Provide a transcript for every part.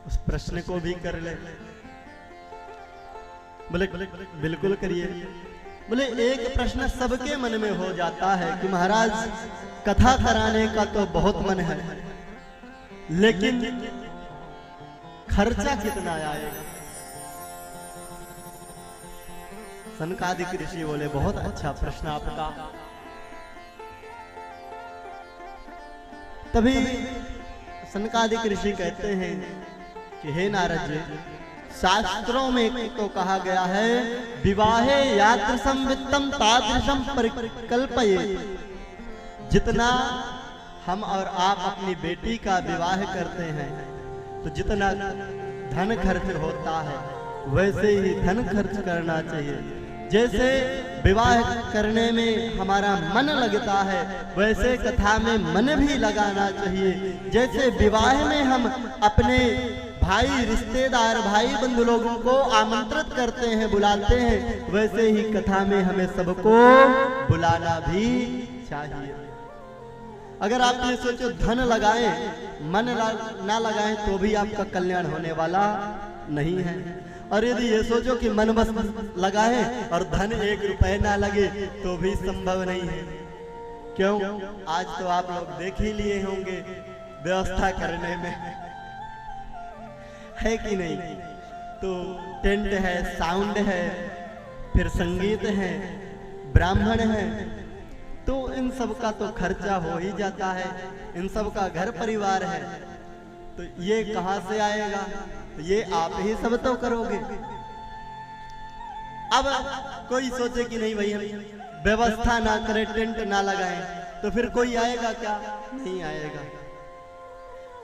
उस प्रश्न को भी कर ले। बोले बिल्कुल करिए। बोले एक प्रश्न सबके मन में हो जाता है कि महाराज कथा कराने का तो बहुत मन है, लेकिन खर्चा कितना आएगा। सनकादिक ऋषि बोले बहुत अच्छा प्रश्न आपका। तभी सनकादिक ऋषि कहते हैं कि हे नारद जी, शास्त्रों में तो कहा गया है विवाहे यादृशं वित्तम तादृशं परिकल्पये। जितना हम और आप अपनी बेटी का विवाह करते हैं तो जितना धन खर्च होता है वैसे ही धन खर्च करना चाहिए। जैसे विवाह करने में हमारा मन लगता है वैसे कथा में मन भी लगाना चाहिए। जैसे विवाह में हम अपने भाई रिश्तेदार भाई बंधु लोगों को आमंत्रित करते हैं बुलाते हैं, वैसे ही कथा में हमें सबको बुलाना भी चाहिए। अगर आप ये सोचो धन लगाएं मन ना लगाएं तो भी आपका कल्याण होने वाला नहीं है। और यदि ये सोचो कि मन बस लगाएं और धन 1 रुपए ना लगे तो भी संभव नहीं है। क्यों? आज तो आप लोग देख ही लिए होंगे व्यवस्था करने में, है कि नहीं? तो टेंट है, साउंड है, फिर संगीत है, ब्राह्मण है, तो इन सब का तो खर्चा हो ही जाता है। इन सब का घर परिवार है, तो ये कहां से आएगा? तो ये आप ही सब तो करोगे। अब कोई सोचे कि नहीं भाई हम व्यवस्था ना करें, टेंट ना लगाएं, तो फिर कोई आएगा क्या? नहीं आएगा।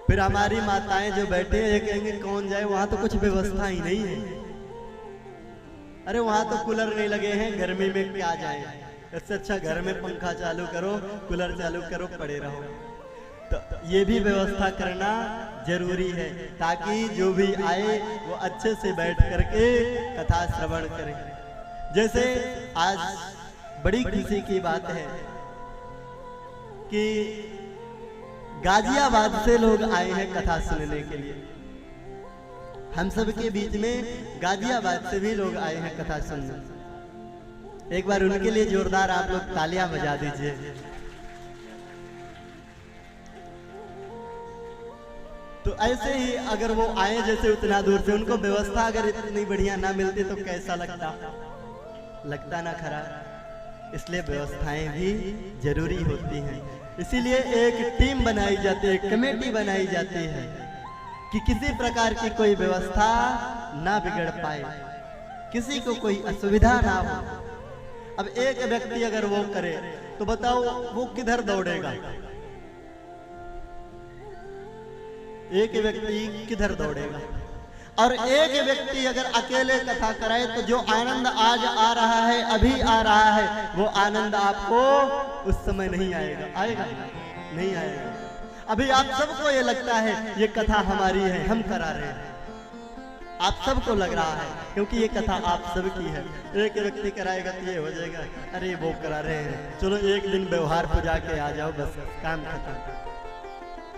फिर हमारी माताएं जो बैठे हैं ये कहेंगे कौन जाए, वहां तो कुछ व्यवस्था ही नहीं है। अरे वहां तो कूलर नहीं लगे हैं, गर्मी में क्या जाए, इससे अच्छा घर में पंखा चालू करो, कूलर चालू करो, पड़े रहो। तो ये भी व्यवस्था करना जरूरी है ताकि जो भी आए वो अच्छे से बैठ करके कथा श्रवण करे। जैसे आज बड़ी खुशी की बात है कि गाजियाबाद से लोग आए हैं कथा सुनने के लिए। हम सब के बीच में गाजियाबाद से भी लोग आए हैं कथा सुनने। एक बार उनके लिए जोरदार आप लोग तालियां बजा दीजिए। तो ऐसे ही अगर वो आए जैसे उतना दूर से, उनको व्यवस्था अगर इतनी बढ़िया ना मिलती तो कैसा लगता ना खराब। इसलिए व्यवस्थाएं भी जरूरी होती हैं। इसीलिए एक टीम बनाई जाती है, कमेटी बनाई जाती है कि किसी प्रकार की कोई व्यवस्था ना बिगड़ पाए, किसी को कोई असुविधा ना हो। अब एक व्यक्ति अगर वो करे तो बताओ वो किधर दौड़ेगा? एक व्यक्ति किधर दौड़ेगा? और एक व्यक्ति अगर अकेले कथा कराए तो जो आनंद आज आ रहा है, अभी आ रहा है, वो आनंद आपको उस समय नहीं आएगा। आएगा? नहीं आएगा। अभी आप सबको ये लगता है ये कथा हमारी है, हम करा रहे हैं, आप सबको लग रहा है क्योंकि ये कथा आप सबकी है। एक व्यक्ति कराएगा तो ये हो जाएगा अरे वो करा रहे हैं, चलो एक दिन व्यवहार को जाके आ जाओ, बस काम खत्म।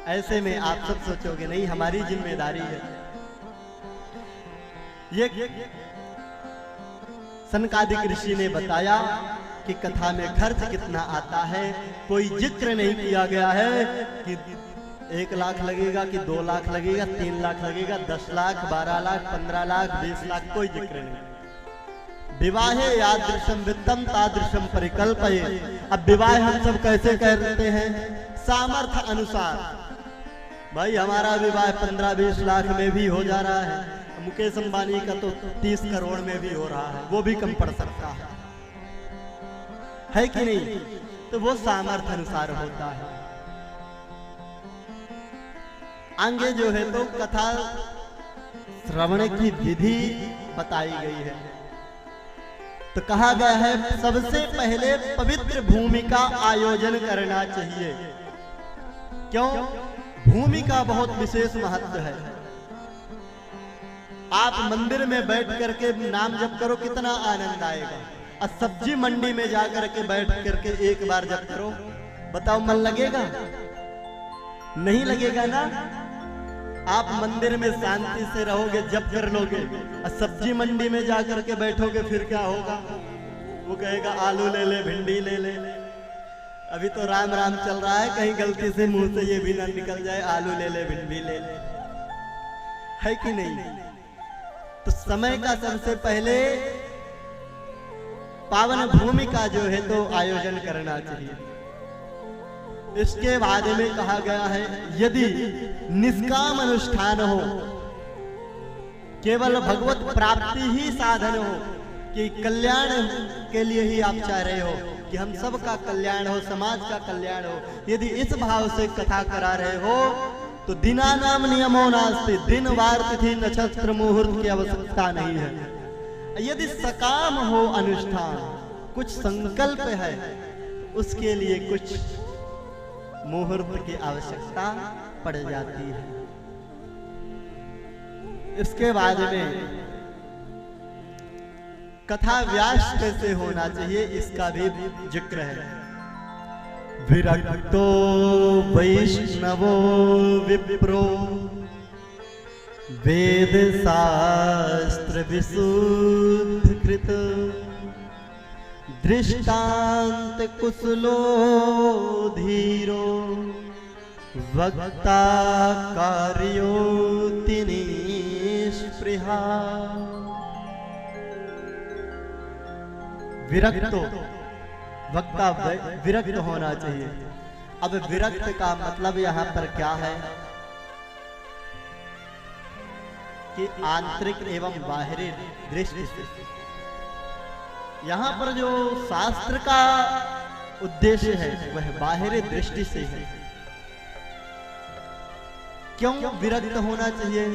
ऐसे में आप सब सोचोगे नहीं हमारी जिम्मेदारी है। ये सनकादिक ऋषि ने बताया कि कथा में खर्च कितना आता है, कोई जिक्र नहीं किया गया है कि 1 लाख लगेगा कि 2 लाख लगेगा, 3 लाख लगेगा, 10 लाख 12 लाख 15 लाख 20 लाख, कोई जिक्र नहीं। विवाहे यादृशं वित्तम तादृशं परिकल्पये। अब विवाह हम सब कैसे करते हैं? सामर्थ्य अनुसार। भाई हमारा विवाह 15-20 लाख में भी हो जा रहा है, मुकेश अंबानी का तो 30 करोड़ में भी हो रहा है, वो भी कम पड़ सकता है कि नहीं? तो वो सामर्थ्य अनुसार होता है। आगे जो है तो कथा श्रवण की विधि बताई गई है। तो कहा गया है सबसे पहले पवित्र भूमि का आयोजन करना चाहिए। क्यों? भूमि का बहुत विशेष महत्व है। आप मंदिर में बैठ करके नाम जप करो, कितना आनंद आएगा। और सब्जी मंडी में जाकर के बैठ करके एक बार जप करो, बताओ मन लगेगा? नहीं लगेगा ना। आप मंदिर में शांति से रहोगे, जब कर लोगे, और सब्जी मंडी में जाकर के बैठोगे फिर क्या होगा? वो कहेगा आलू ले ले, भिंडी ले ले। अभी तो राम राम चल रहा है, कहीं गलती से मुंह से ये भी ना निकल जाए आलू ले ले, भिंडी ले ले, है कि नहीं? तो समय का सबसे पहले पावन भूमि का जो है तो आयोजन करना चाहिए। इसके बाद में कहा गया है यदि निष्काम अनुष्ठान हो, केवल भगवत प्राप्ति ही साधन हो, कि कल्याण के लिए ही आप चाह रहे हो कि हम सब का कल्याण हो, समाज का कल्याण हो, यदि इस भाव से कथा करा रहे हो तो दिना नाम नियमो नास्ति, दिन वार तिथि नक्षत्र मुहूर्त की आवश्यकता नहीं है। यदि सकाम हो अनुष्ठान, कुछ संकल्प है, उसके लिए कुछ मुहूर्त की आवश्यकता पड़ जाती है। इसके बाद में कथा व्यास कैसे होना चाहिए इसका भी जिक्र है। विरक्तो वैष्णवो विप्रो वेद शास्त्र विशुद्ध कृत दृष्टांत कुशलो धीरो वक्ता कार्योति निष्पृहा। विरक्तो, वक्ता विरक्त होना चाहिए। अब विरक्त का मतलब यहाँ पर क्या है कि आंतरिक एवं बाहरी दृष्टि से, यहाँ पर जो शास्त्र का उद्देश्य है वह बाहरी दृष्टि से है। क्यों विरक्त होना चाहिए?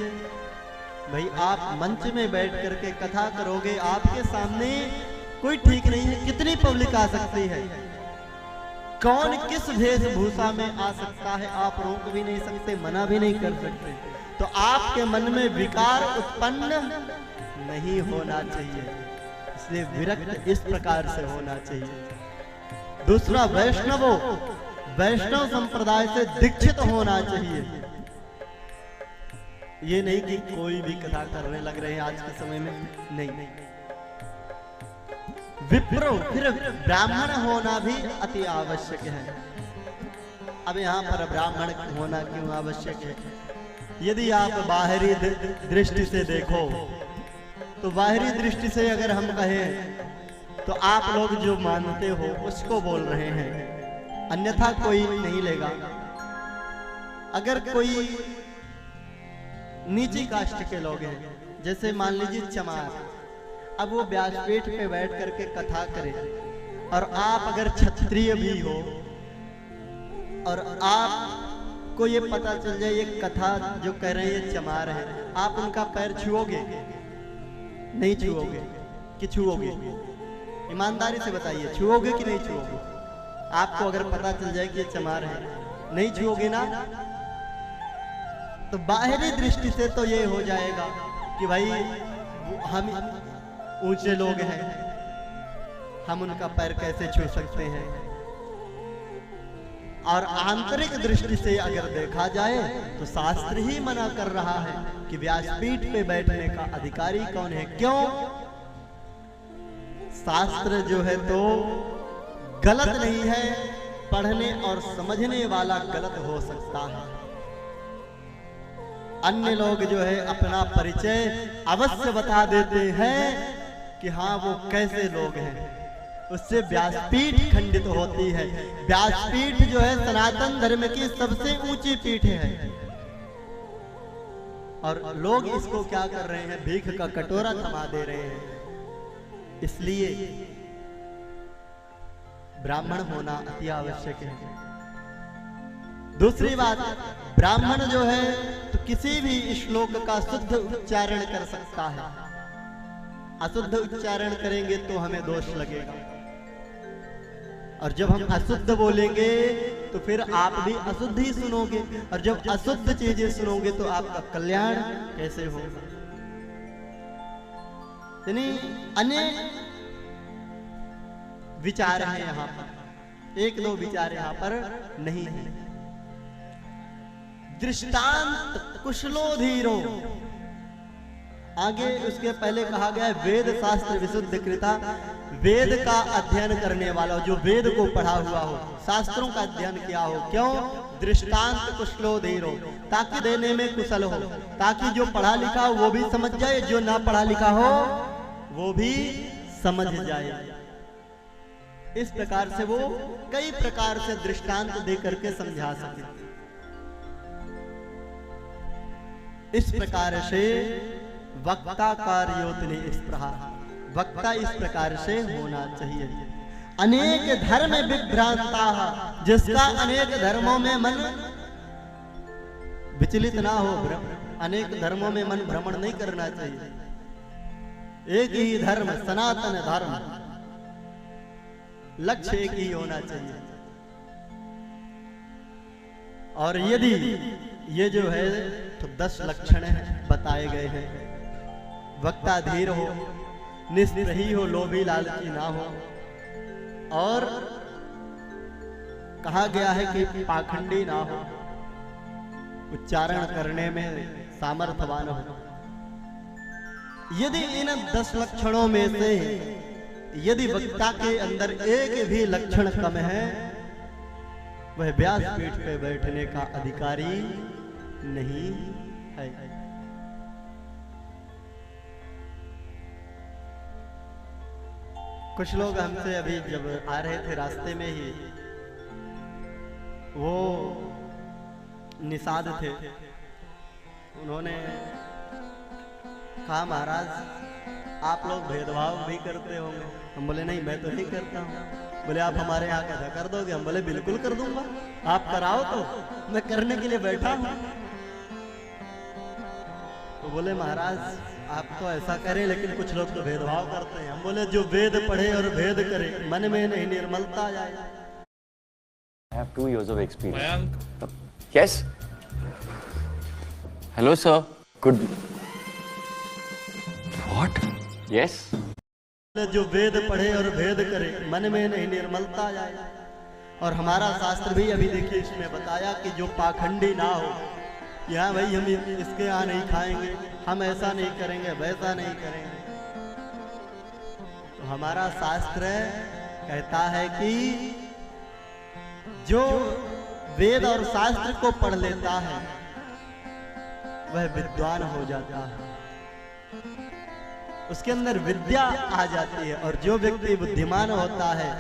भाई आप मंच में बैठ करके कथा करोगे, आपके सामने कोई ठीक नहीं है, कितनी पब्लिक आ सकती है, कौन किस वेशभूषा में आ सकता है, आप रोक भी नहीं सकते, मना भी नहीं कर सकते। तो आपके मन में विकार उत्पन्न नहीं होना चाहिए, इसलिए विरक्त इस प्रकार से होना चाहिए। दूसरा, वैष्णव संप्रदाय से दीक्षित होना चाहिए। ये नहीं कि कोई भी कथा करने लग रहे हैं आज के समय में, नहीं। विप्रो, फिर ब्राह्मण होना भी अति आवश्यक है। अब यहाँ पर ब्राह्मण होना क्यों आवश्यक है? यदि आप बाहरी दृष्टि से देखो तो बाहरी दृष्टि से अगर हम कहें तो आप लोग जो मानते हो उसको बोल रहे हैं, अन्यथा कोई नहीं लेगा। अगर कोई नीची कास्ट के लोग हैं, जैसे मान लीजिए चमार, अब वो व्यासपीठ पे बैठ करके कथा करे और आप अगर क्षत्रिय भी हो और आपको ये पता चल जाए ये कथा जो कह रहे हैं ये चमार है, आप उनका पैर छुओगे? नहीं छुओगे। कि छुओगे? ईमानदारी से बताइए, छुओगे कि नहीं छुओगे? आपको अगर पता चल जाए कि ये चमार है, नहीं छुओगे ना? तो बाहरी दृष्टि से तो ये हो जाएगा कि भाई हम ऊंचे लोग हैं, हम उनका पैर कैसे छू सकते हैं। और आंतरिक दृष्टि से अगर देखा जाए तो शास्त्र ही मना कर रहा है कि व्यासपीठ पे बैठने का अधिकारी कौन है। क्यों? शास्त्र जो है तो गलत नहीं है, पढ़ने और समझने वाला गलत हो सकता है। अन्य लोग जो है अपना परिचय अवश्य बता देते हैं कि हाँ वो कैसे लोग हैं, उससे व्यासपीठ खंडित होती है। व्यासपीठ जो है सनातन धर्म की सबसे ऊंची पीठ है, और लोग इसको क्या कर रहे हैं, भीख का कटोरा थमा दे रहे हैं। इसलिए ब्राह्मण होना अति आवश्यक है। दूसरी बात, ब्राह्मण जो है तो किसी भी श्लोक का शुद्ध उच्चारण कर सकता है। अशुद्ध उच्चारण करेंगे तो हमें दोष लगेगा, और जब हम अशुद्ध बोलेंगे तो फिर आप भी अशुद्ध ही सुनोगे, और जब अशुद्ध चीजें सुनोगे तो आपका कल्याण कैसे होगा? यानी अनेक विचार हैं यहाँ पर, एक दो विचार यहाँ पर नहीं है। दृष्टांत कुशलो धीरो। आगे उसके पहले कहा गया है वेद शास्त्र विशुद्ध कृता, वेद का अध्ययन करने वाला, जो वेद को पढ़ा हुआ हो, शास्त्रों का अध्ययन किया हो। क्यों? दृष्टांत कुशलो धीरो, ताकि देने में कुशल हो, ताकि जो पढ़ा लिखा हो वो भी समझ जाए, जो ना पढ़ा लिखा हो वो भी समझ जाए। इस प्रकार से वो कई प्रकार से दृष्टांत दे करके समझा सके। इस प्रकार से वक्ता कार्योतने स्पृहा, वक्ता इस प्रकार से होना चाहिए। अनेक धर्म विभ्रांता, जिसका अनेक धर्मों में मन विचलित ना हो, अनेक धर्मों में मन भ्रमण नहीं करना चाहिए। एक ही धर्म, सनातन धर्म, लक्ष्य एक ही होना चाहिए। और यदि ये जो है तो 10 लक्षण बताए गए हैं। वक्ता धीर हो, निस्पृही हो, लोभी लालची ना हो, और कहा गया है कि पाखंडी ना हो, उच्चारण करने में सामर्थ्यवान हो। यदि इन 10 लक्षणों में से यदि वक्ता के अंदर एक भी लक्षण कम है, वह व्यासपीठ पे बैठने का अधिकारी नहीं है। कुछ लोग हमसे अभी जब आ रहे थे रास्ते में ही, वो निषाद थे, उन्होंने कहा महाराज आप लोग भेदभाव भी करते होंगे। हम बोले नहीं, मैं तो नहीं करता हूँ। बोले आप हमारे यहाँ कैसा कर दोगे? हम बोले बिल्कुल कर दूंगा, आप कराओ तो मैं करने के लिए बैठा हूँ। तो बोले महाराज आप तो ऐसा करें, लेकिन कुछ लोग तो भेदभाव करते हैं। हम बोले जो वेद पढ़े और भेद करे, मन में नहीं निर्मलता जाए। I have 2 years of experience. Yes. Hello, sir. Good. What? Yes. जो वेद पढ़े और भेद करे, मन में नहीं निर्मलता जाए। और हमारा शास्त्र भी अभी देखिए इसमें बताया कि जो पाखंडी ना हो, यहाँ भाई हम इसके यहाँ नहीं खाएंगे, हम ऐसा नहीं करेंगे, वैसा नहीं करेंगे। तो हमारा शास्त्र कहता है कि जो वेद और शास्त्र को पढ़ लेता है वह विद्वान हो जाता है, उसके अंदर विद्या आ जाती है। और जो व्यक्ति बुद्धिमान होता है,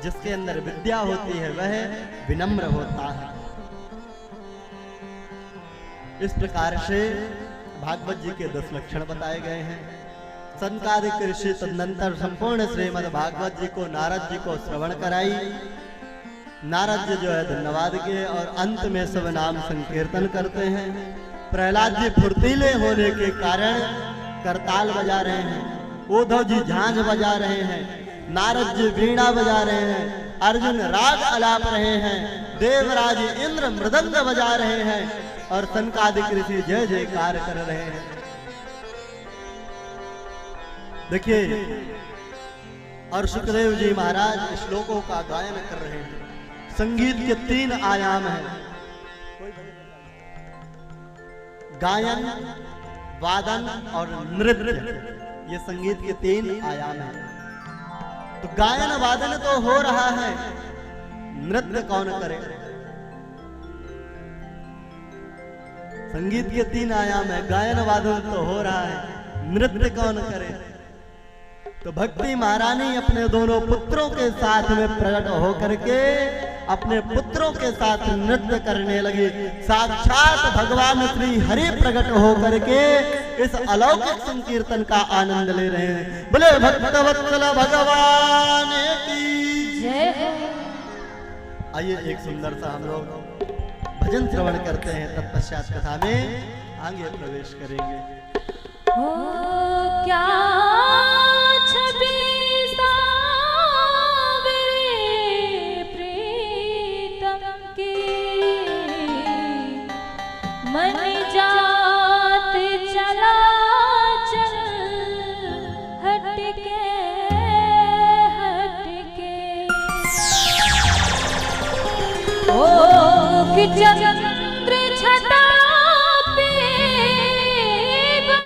जिसके अंदर विद्या होती है, वह विनम्र होता है। इस प्रकार से भागवत जी के 10 लक्षण बताए गए हैं। सनकादिक ऋषि तदनंतर संपूर्ण श्रीमद् भागवत जी को नारद जी को श्रवण कराई। नारद जी जो है धन्यवाद के और अंत में सब नाम संकीर्तन करते हैं। प्रहलाद जी फुर्तीले होने के कारण करताल बजा रहे हैं, उद्धव जी झांझ बजा रहे हैं, नारद जी वीणा बजा रहे हैं, अर्जुन राग आलाप रहे हैं, देवराज इंद्र मृदंग बजा रहे हैं और सनकादिक ऋषि जय जयकार कर रहे हैं। देखिए, और सुखदेव जी महाराज श्लोकों का गायन कर रहे हैं। संगीत के 3 आयाम हैं, गायन, वादन और नृत्य। ये संगीत के 3 आयाम हैं। तो गायन वादन तो हो रहा है, नृत्य कौन करे? संगीत के 3 आयाम है, गायन वादन तो हो रहा है, नृत्य कौन करे? तो भक्ति महारानी अपने दोनों पुत्रों के साथ में प्रकट होकर के अपने पुत्रों के साथ नृत्य करने लगे। साक्षात भगवान श्री हरि प्रकट होकर के इस अलौकिक संकीर्तन का आनंद ले रहे हैं। बोले भक्तवत्सल भगवान की जय। आइए एक सुंदर सा हम लोग भजन श्रवण करते हैं, तत्पश्चात कथा में आगे प्रवेश करेंगे। हो क्या